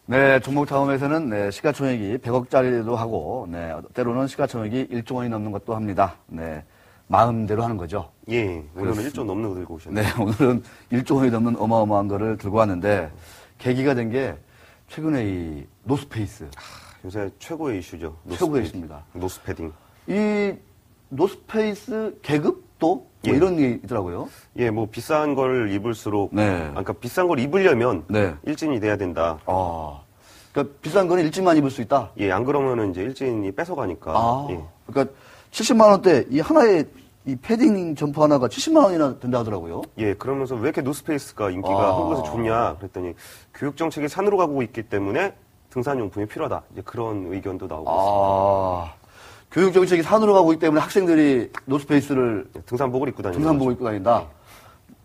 네, 종목타움에서는 네, 시가총액이 100억짜리도 하고, 네, 때로는 시가총액이 1조 원이 넘는 것도 합니다. 네, 마음대로 하는 거죠. 예, 오늘은 1조 넘는 거 들고 오셨네요. 네, 오늘은 1조 원이 넘는 어마어마한 거를 들고 왔는데, 계기가 된 게 최근에 이 노스페이스. 요새 최고의 이슈죠. 최고의 이슈입니다. 노스패딩. 이 노스페이스 계급도 뭐 예. 이런 게 있더라고요. 예, 뭐 비싼 걸 입을수록, 네. 그러니까 비싼 걸 입으려면 네. 일진이 돼야 된다. 아, 그러니까 비싼 거는 일진만 입을 수 있다. 예, 안 그러면은 이제 일진이 뺏어가니까. 아, 예. 그러니까 70만 원대 이 하나의 이 패딩 점퍼 하나가 70만 원이나 된다 하더라고요. 예, 그러면서 왜 이렇게 노스페이스가 인기가 한국에서 좋냐 그랬더니 교육 정책이 산으로 가고 있기 때문에 등산용품이 필요하다. 이제 그런 의견도 나오고 있습니다. 교육 정책이 산으로 가고 있기 때문에 학생들이 노스페이스를 등산복을 입고 다니는 등산복을 거죠. 입고 다닌다.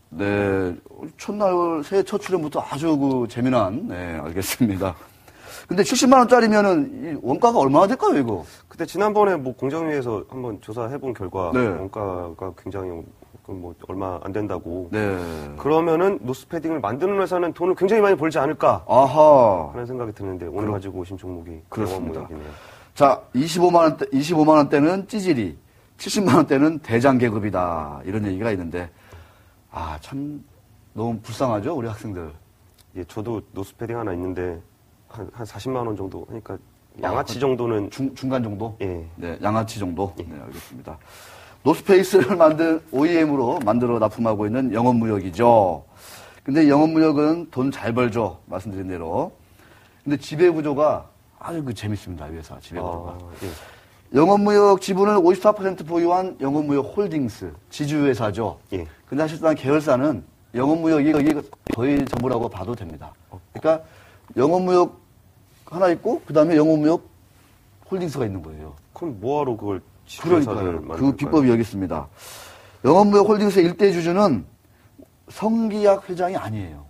네, 첫날 새해 첫 출연부터 아주 그 재미난 네, 알겠습니다. 근데 70만 원짜리면은 이 원가가 얼마나 될까요, 이거? 그때 지난번에 뭐 공정위에서 한번 조사해본 결과 네. 원가가 굉장히 뭐 얼마 안 된다고. 네. 그러면은 노스패딩을 만드는 회사는 돈을 굉장히 많이 벌지 않을까 아하. 하는 생각이 드는데 오늘 가지고 오신 종목이 그렇습니다. 영업무역이네요. 자, 25만 원대는 찌질이, 70만 원대는 대장 계급이다. 이런 얘기가 있는데, 아, 참, 너무 불쌍하죠, 우리 학생들. 예, 저도 노스패딩 하나 있는데 한 40만 원 정도 하니까 양아치 정도는 중간 정도? 예. 네, 양아치 정도? 네, 알겠습니다. 노스페이스를 만든 OEM으로 만들어 납품하고 있는 영업무역이죠. 근데 영업무역은 돈 잘 벌죠. 말씀드린 대로. 근데 지배구조가 아주 재밌습니다. 이 회사 지배구조가. 예. 영업무역 지분을 54% 보유한 영업무역 홀딩스 지주회사죠. 예. 근데 사실상 계열사는 영업무역이 거의 전부라고 봐도 됩니다. 그러니까 영업무역 하나 있고 그다음에 영업무역 홀딩스가 있는 거예요. 그럼 뭐하러 그걸 지주회사를 그러니까요. 만들까요? 그 비법이 여기 있습니다. 영업무역 홀딩스의 일대 주주는 성기약 회장이 아니에요.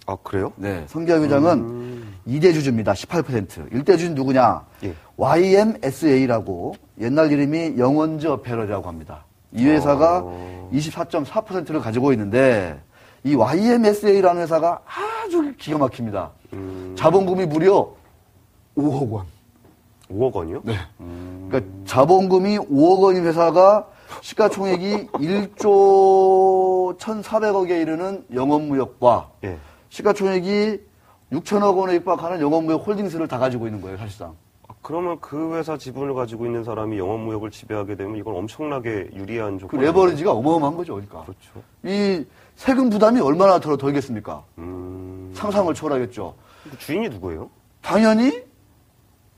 아, 그래요? 네, 성기약 회장은 2대 주주입니다. 18%. 1대 주주는 누구냐? 예. YMSA라고 옛날 이름이 영원저 배럴이라고 합니다. 이 회사가 24.4%를 가지고 있는데 이 YMSA라는 회사가 아주 기가 막힙니다. 자본금이 무려 5억 원. 5억 원이요? 네. 그러니까 자본금이 5억 원인 회사가 시가총액이 1조 1,400억에 이르는 영업무역과 예. 시가총액이 6천억 원에 육박하는 영업무역 홀딩스를 다 가지고 있는 거예요, 사실상. 그러면 그 회사 지분을 가지고 있는 사람이 영업무역을 지배하게 되면 이건 엄청나게 유리한 그 조건. 레버리지가 어마어마한 거죠, 그러니까. 그렇죠. 이 세금 부담이 얼마나 덜겠습니까? 음. 상상을 초월하겠죠. 그 주인이 누구예요? 당연히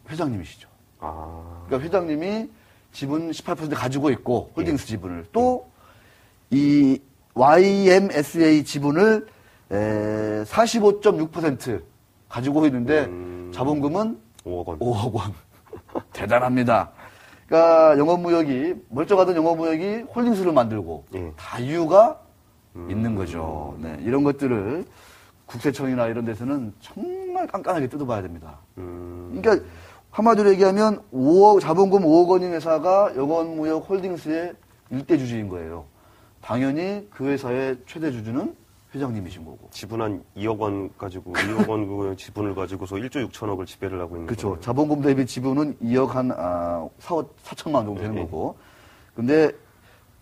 회장님이시죠. 아. 그러니까 회장님이 지분 18% 가지고 있고 홀딩스 지분을 또 이 YMSA 지분을 45.6% 가지고 있는데 자본금은 5억 원. 5억 원. 대단합니다. 그러니까 영업무역이 멀쩡하던 영업무역이 홀딩스를 만들고 예. 다 이유가 있는 거죠. 네, 이런 것들을 국세청이나 이런 데서는 정말 깐깐하게 뜯어봐야 됩니다. 그러니까 한마디로 얘기하면 자본금 5억 원인 회사가 영업무역 홀딩스의 일대 주주인 거예요. 당연히 그 회사의 최대 주주는 회장님이신 거고. 지분 한 2억 원 가지고 2억 원 그 지분을 가지고서 1조 6천억을 지배를 하고 있는 그렇죠. 거예요. 자본금 대비 지분은 2억 한 4천만 원 정도 되는 거고. 근데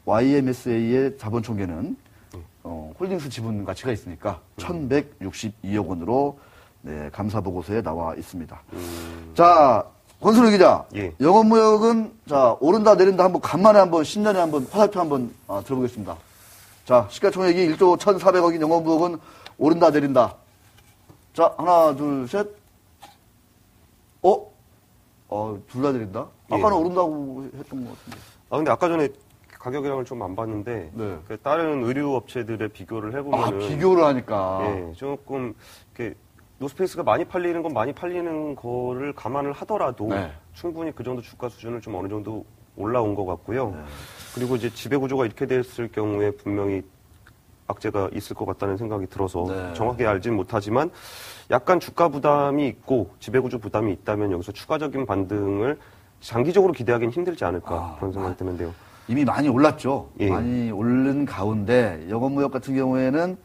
YMSA의 자본 총계는 홀딩스 지분 가치가 있으니까 1,162억 원으로 네, 감사 보고서에 나와 있습니다. 자, 권순우 기자. 예. 영업무역은 자, 오른다 내린다 한번 간만에 한번 신년에 한번 화살표 한번 들어보겠습니다. 자, 시가총액이 1조 1,400억인 영업무역은 오른다 내린다. 자, 하나, 둘, 셋. 둘 다 내린다? 예. 아까는 오른다고 했던 것 같은데. 아, 근데 아까 전에 가격이랑을 좀 안 봤는데 네. 그 다른 의류 업체들의 비교를 해보면은 비교를 하니까. 예, 조금 이렇게 노스페이스가 많이 팔리는 건 많이 팔리는 거를 감안을 하더라도 네. 충분히 그 정도 주가 수준을 좀 어느 정도 올라온 것 같고요. 그리고 이제 지배 구조가 이렇게 됐을 경우에 분명히 악재가 있을 것 같다는 생각이 들어서 네. 정확히 알지는 못하지만 약간 주가 부담이 있고 지배구조 부담이 있다면 여기서 추가적인 반등을 장기적으로 기대하기는 힘들지 않을까 그런 생각이 드는데요. 이미 많이 올랐죠. 예. 많이 오른 가운데 영업무역 같은 경우에는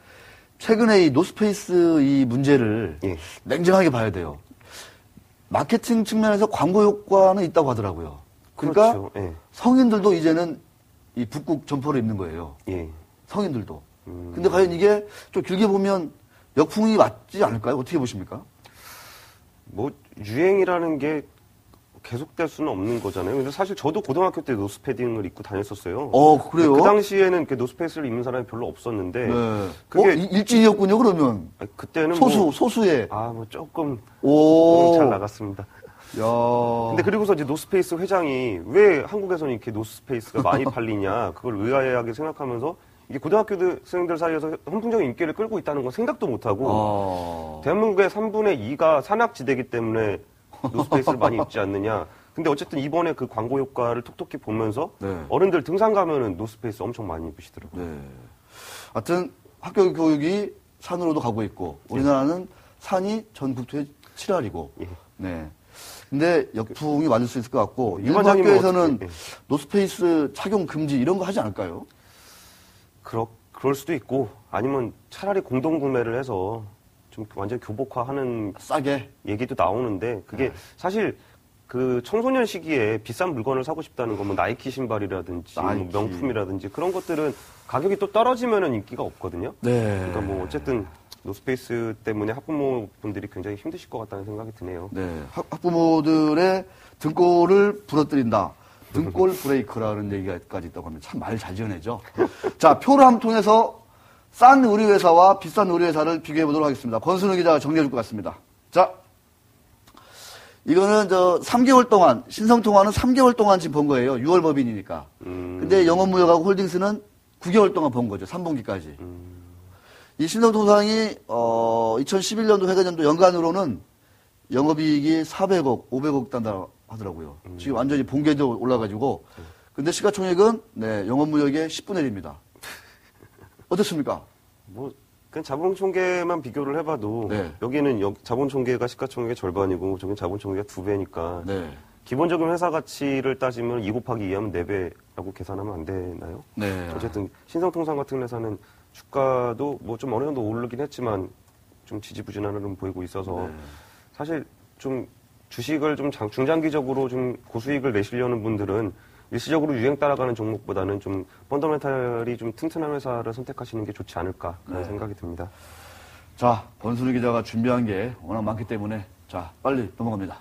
최근에 이 노스페이스 이 문제를 예. 냉정하게 봐야 돼요. 마케팅 측면에서 광고 효과는 있다고 하더라고요. 그러니까 그렇죠. 예. 성인들도 이제는 이 북극 점퍼를 입는 거예요. 예. 성인들도. 근데 과연 이게 좀 길게 보면 역풍이 맞지 않을까요? 어떻게 보십니까? 뭐 유행이라는 게 계속될 수는 없는 거잖아요. 근데 사실 저도 고등학교 때 노스패딩을 입고 다녔었어요. 그래요? 그 당시에는 그 노스페이스를 입는 사람이 별로 없었는데 네. 그게 일진이었군요, 그러면. 그때는 소수의. 뭐 조금 오. 잘 나갔습니다. 야. 근데 그리고서 이제 노스페이스 회장이 왜 한국에서는 이렇게 노스페이스가 많이 팔리냐 그걸 의아해하게 생각하면서 이게 고등학교생들 사이에서 선풍적인 인기를 끌고 있다는 건 생각도 못하고 대한민국의 3분의 2가 산악지대이기 때문에 노스페이스를 많이 입지 않느냐. 근데 어쨌든 이번에 그 광고 효과를 톡톡히 보면서 네. 어른들 등산 가면은 노스페이스 엄청 많이 입으시더라고요. 네. 하여튼 학교 교육이 산으로도 가고 있고 우리나라는 산이 전 국토의 7할이고 예. 네. 근데 역풍이 맞을 수 있을 것 같고 일부 위원장님은 학교에서는 어떻게, 노스페이스 착용 금지 이런 거 하지 않을까요? 그럴 수도 있고 아니면 차라리 공동 구매를 해서 좀 완전 교복화하는 싸게. 얘기도 나오는데 그게 사실 그 청소년 시기에 비싼 물건을 사고 싶다는 건 뭐 나이키 신발이라든지 뭐 나이키. 명품이라든지 그런 것들은 가격이 또 떨어지면은 인기가 없거든요. 네. 그러니까 뭐 어쨌든 노스페이스 때문에 학부모분들이 굉장히 힘드실 것 같다는 생각이 드네요. 네. 학부모들의 등골을 부러뜨린다. 등골 브레이크라는 얘기까지 있다고 하면 참 말 잘 지어내죠. 자, 표를 한번 통해서 싼 의류회사와 비싼 의류회사를 비교해 보도록 하겠습니다. 권순우 기자가 정리해 줄 것 같습니다. 자, 이거는 3개월 동안, 신성통화는 3개월 동안 지금 번 거예요. 6월 법인이니까. 근데 영업무역하고 홀딩스는 9개월 동안 번 거죠. 3분기까지. 이 신성통상이 2011년도 회계년도 연간으로는 영업이익이 400억, 500억 단다 하더라고요. 지금 완전히 본계도 올라가지고. 근데 시가총액은 영업무역의 10분의 1입니다. 어떻습니까? 뭐 그냥 자본총계만 비교를 해봐도 네. 여기는 자본총계가 시가총액의 절반이고 저긴 자본총계가 2배니까 네. 기본적인 회사 가치를 따지면 2 곱하기 2하면 4배라고 계산하면 안 되나요? 네. 어쨌든 신성통상 같은 회사는 주가도 뭐 좀 어느 정도 오르긴 했지만 좀 지지부진한 흐름 보이고 있어서 사실 좀 주식을 좀 중장기적으로 좀 고수익을 내시려는 분들은 일시적으로 유행 따라가는 종목보다는 좀 펀더멘탈이 좀 튼튼한 회사를 선택하시는 게 좋지 않을까 그런 생각이 듭니다. 자, 권순우 기자가 준비한 게 워낙 많기 때문에 자, 빨리 넘어갑니다.